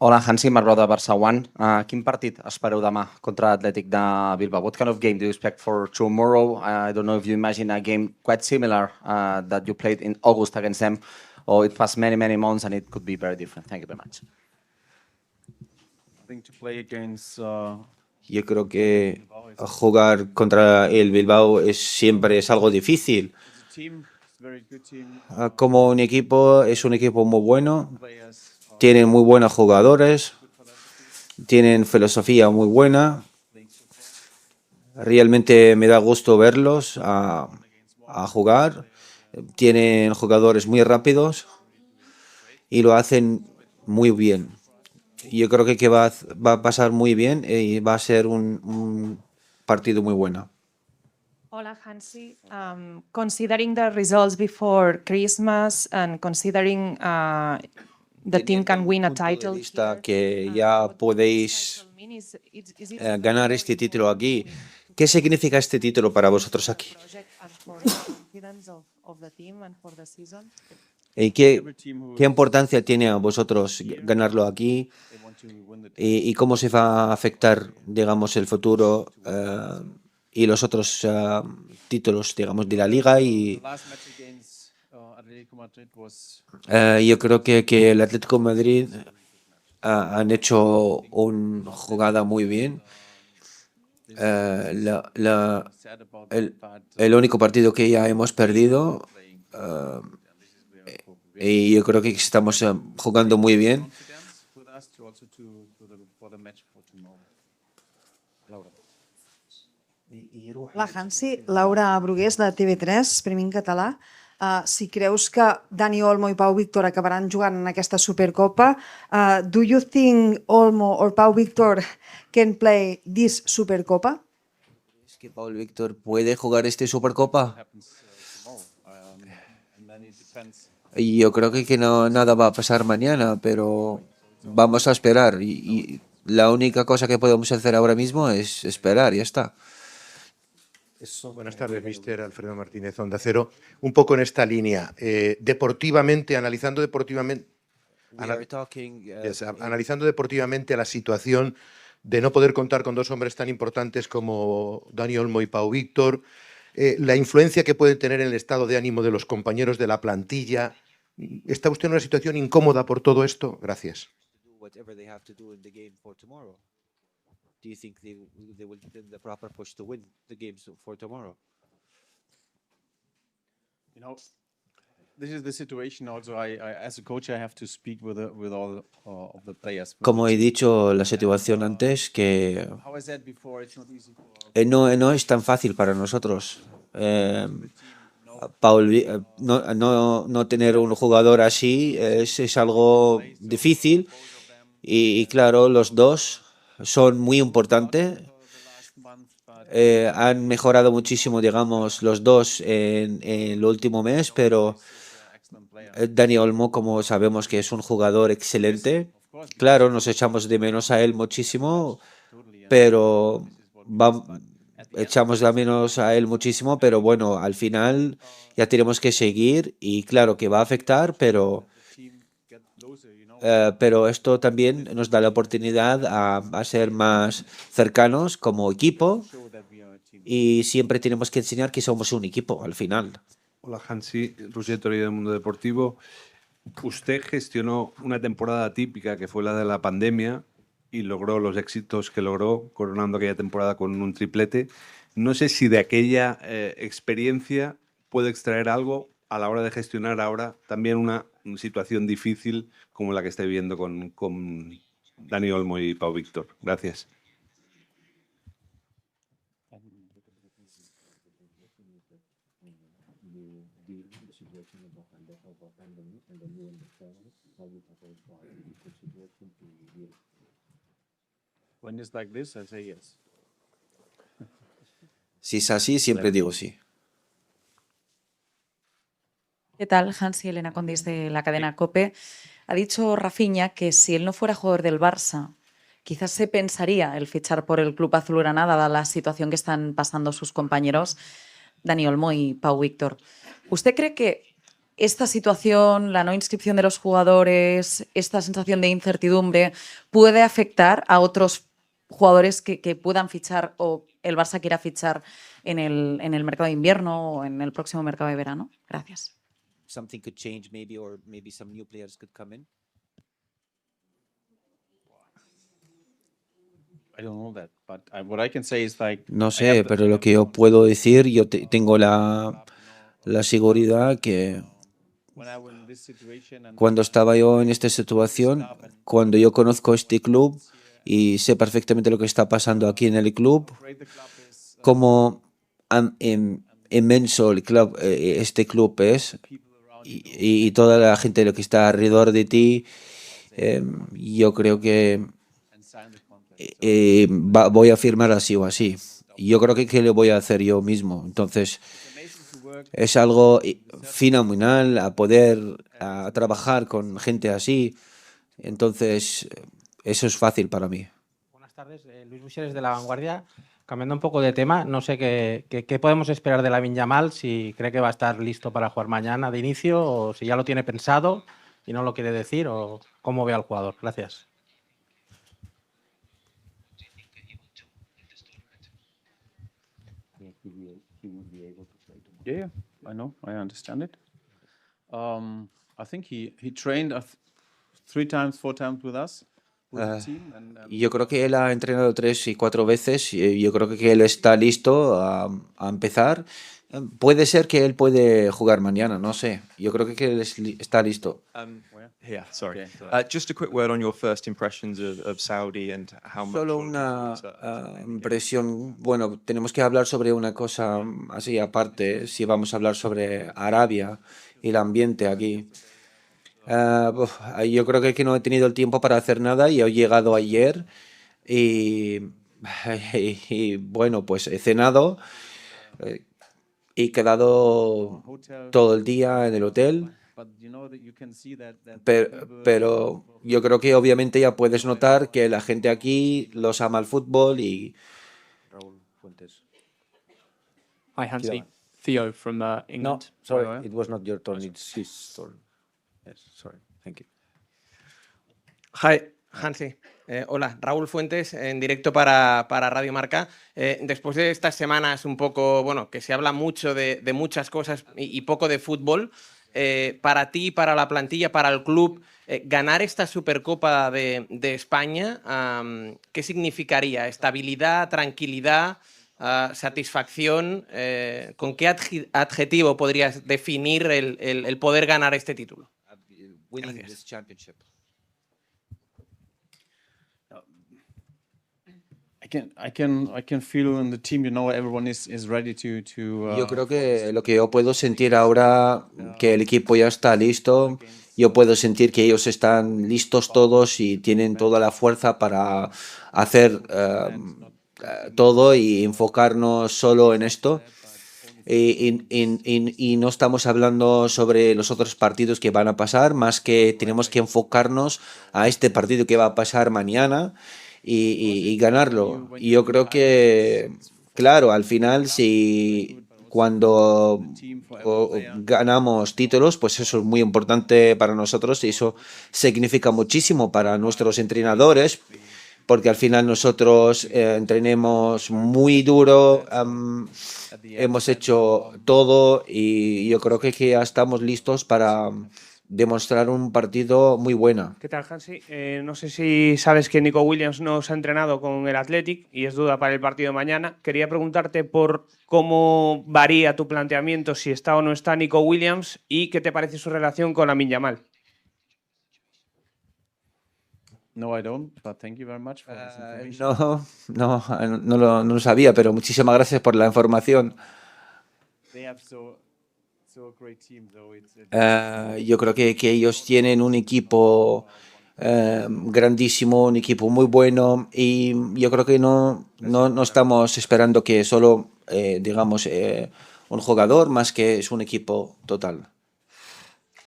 Hola, Hansi Marró de Barça One. Quin partit espereu demà contra Atlètic de Bilbao? What kind of game do you expect for tomorrow? I don't know if you imagine a game quite similar that you played in August against them, or it passed many, many months and it could be very different. Thank you very much. I think to play against Yo creo que jugar contra el Bilbao siempre es algo difícil. as a team, it's a very good team. Como un equipo, es un equipo muy bueno, Players tienen muy buenos jugadores, tienen filosofía muy buena. Realmente me da gusto verlos a jugar. Tienen jugadores muy rápidos y lo hacen muy bien. Yo creo que va a pasar muy bien y va a ser un partido muy bueno. Hola, Hansi. Considering the results before Christmas and considering the team can win a title here, Que ya what podéis does this title mean? Is it ganar este título aquí. ¿Qué significa este título para vosotros aquí? project and for the confidence of the team and for the season? ¿Y qué importancia tiene a vosotros ganarlo aquí? they want to win the ¿Y cómo se va a afectar, digamos, el futuro y los otros títulos, digamos, de la liga? Y last match against Atletico Madrid was yo creo que el Atlético de Madrid han hecho una jugada muy bien. sad about that, but El único partido que ya hemos perdido y yo creo que estamos jugando muy bien. confidence with us to also for the match for tomorrow. Laura. La Hansi, Laura Brugués, de TV3, primer en català. Si creus que Dani Olmo i Pau Víctor acabaran jugant en aquesta Supercopa, do you think Olmo or Pau Víctor can play this Supercopa? ¿Es que Paul Víctor puede jugar este Supercopa? Happens tomorrow, and then it depends. Y yo creo que no, nada va a pasar mañana, pero vamos a esperar. Y la única cosa que podemos hacer ahora mismo es esperar, ya está. Buenas tardes, mister Alfredo Martínez, Onda Cero. Un poco en esta línea, deportivamente, analizando deportivamente la situación de no poder contar con dos hombres tan importantes como Dani Olmo y Pau Víctor, la influencia que pueden tener en el estado de ánimo de los compañeros de la plantilla. ¿Está usted en una situación incómoda por todo esto? Gracias. Do you think they will give them the proper push to win the games for tomorrow? You know, this is the situation. Also, I as a coach, I have to speak with all of the players. Como he dicho la situación antes, que How I said before, it's not easy for no es tan fácil para nosotros. No tener un jugador así es algo difícil y claro, los dos son muy importantes. Han mejorado muchísimo, digamos, los dos en el último mes, pero Dani Olmo, como sabemos que es un jugador excelente, claro, nos echamos de menos a él muchísimo, pero echamos de menos a él muchísimo, pero bueno, al final ya tenemos que seguir y claro que va a afectar, pero esto también nos da la oportunidad a ser más cercanos como equipo y siempre tenemos que enseñar que somos un equipo al final. Hola Hansi, Roger Torí del Mundo Deportivo. Usted gestionó una temporada típica que fue la de la pandemia y logró los éxitos que logró, coronando aquella temporada con un triplete. No sé si de aquella experiencia puede extraer algo a la hora de gestionar ahora también una situación difícil como la que está viviendo con Dani Olmo y Pau Víctor. Gracias. When it's like this, I say yes. Si es así, siempre digo sí. ¿Qué tal? Hansi, Elena Condis de la cadena COPE. Ha dicho Rafinha que si él no fuera jugador del Barça, quizás se pensaría el fichar por el club azulgrana dada la situación que están pasando sus compañeros Dani Olmo y Pau Víctor. ¿Usted cree que esta situación, la no inscripción de los jugadores, esta sensación de incertidumbre, puede afectar a otros jugadores que puedan fichar o el Barça quiera fichar en el mercado de invierno o en el próximo mercado de verano? Gracias. Something could change maybe, or maybe some new players could come in. I don't know that, but what I can say is like No sé, pero lo que yo puedo decir, yo tengo la seguridad que when I was in this situation and cuando estaba yo en esta situación, cuando yo conozco este club y sé perfectamente lo que está pasando aquí en el club, great the club is, como inmenso este club es, y toda la gente lo que está alrededor de ti, yo creo que and sign the contract. voy a firmar así o así. Y yo creo que lo voy a hacer yo mismo. Entonces, es algo fenomenal a poder a trabajar con gente así. Entonces, eso es fácil para mí. Buenas tardes, Luis Buixeres de La Vanguardia. Cambiando un poco de tema, no sé qué podemos esperar de Lamine Yamal, si cree que va a estar listo para jugar mañana de inicio o si ya lo tiene pensado y no lo quiere decir, o cómo ve al jugador. Gracias. Yeah, I know, I understand it. I think he trained 3 times, 4 times with us, with the team, and Yo creo que él ha entrenado 3 y 4 veces. Y yo creo que él está listo a empezar. Puede ser que él puede jugar mañana, no sé. Yo creo que él está listo. Yeah, sorry. Okay. Just a quick word on your first impressions of Saudi and how much. Solo una impresión. Bueno, tenemos que hablar sobre una cosa así aparte, si vamos a hablar sobre Arabia y el ambiente aquí. Yo creo que no he tenido el tiempo para hacer nada y he llegado ayer y bueno, pues he cenado y he quedado todo el día en el hotel. but you know that you can see that Pero yo creo que obviamente ya puedes notar que la gente aquí los ama el fútbol y Raúl Fuentes. Hi, Hansi. Theo from England. Sorry, it was not your turn, it's his turn. Yes, sorry, thank you. Hi, Hansi. Hola, Raúl Fuentes, en directo para Radio Marca. Después de estas semanas un poco, bueno, que se habla mucho de muchas cosas y poco de fútbol, para ti, para la plantilla, para el club, ganar esta Supercopa de España, ¿qué significaría? ¿Estabilidad, tranquilidad, satisfacción? ¿Con qué adjetivo podrías definir el poder ganar este título? Winning this championship. I can feel in the team, you know, everyone is ready to Yo creo que lo que yo puedo sentir ahora, que el equipo ya está listo, yo puedo sentir que ellos están listos todos y tienen toda la fuerza para hacer todo y enfocarnos solo en esto. Y no estamos hablando sobre los otros partidos que van a pasar, más que tenemos que enfocarnos a este partido que va a pasar mañana y ganarlo. Y yo creo que, claro, al final, si cuando ganamos títulos, pues eso es muy importante para nosotros y eso significa muchísimo para nuestros entrenadores, porque al final nosotros entrenemos muy duro, hemos hecho todo y yo creo que ya estamos listos para demostrar un partido muy bueno. ¿Qué tal, Hansi? No sé si sabes que Nico Williams no se ha entrenado con el Athletic y es duda para el partido de mañana. Quería preguntarte por cómo varía tu planteamiento, si está o no está Nico Williams y qué te parece su relación con Lamine Yamal. No, I don't, but thank you very much for this information. No lo sabía, pero muchísimas gracias por la información. They have so a great team, though. Yo creo que ellos tienen un equipo grandísimo, un equipo muy bueno y yo creo que no estamos esperando que solo, digamos, un jugador, más que es un equipo total.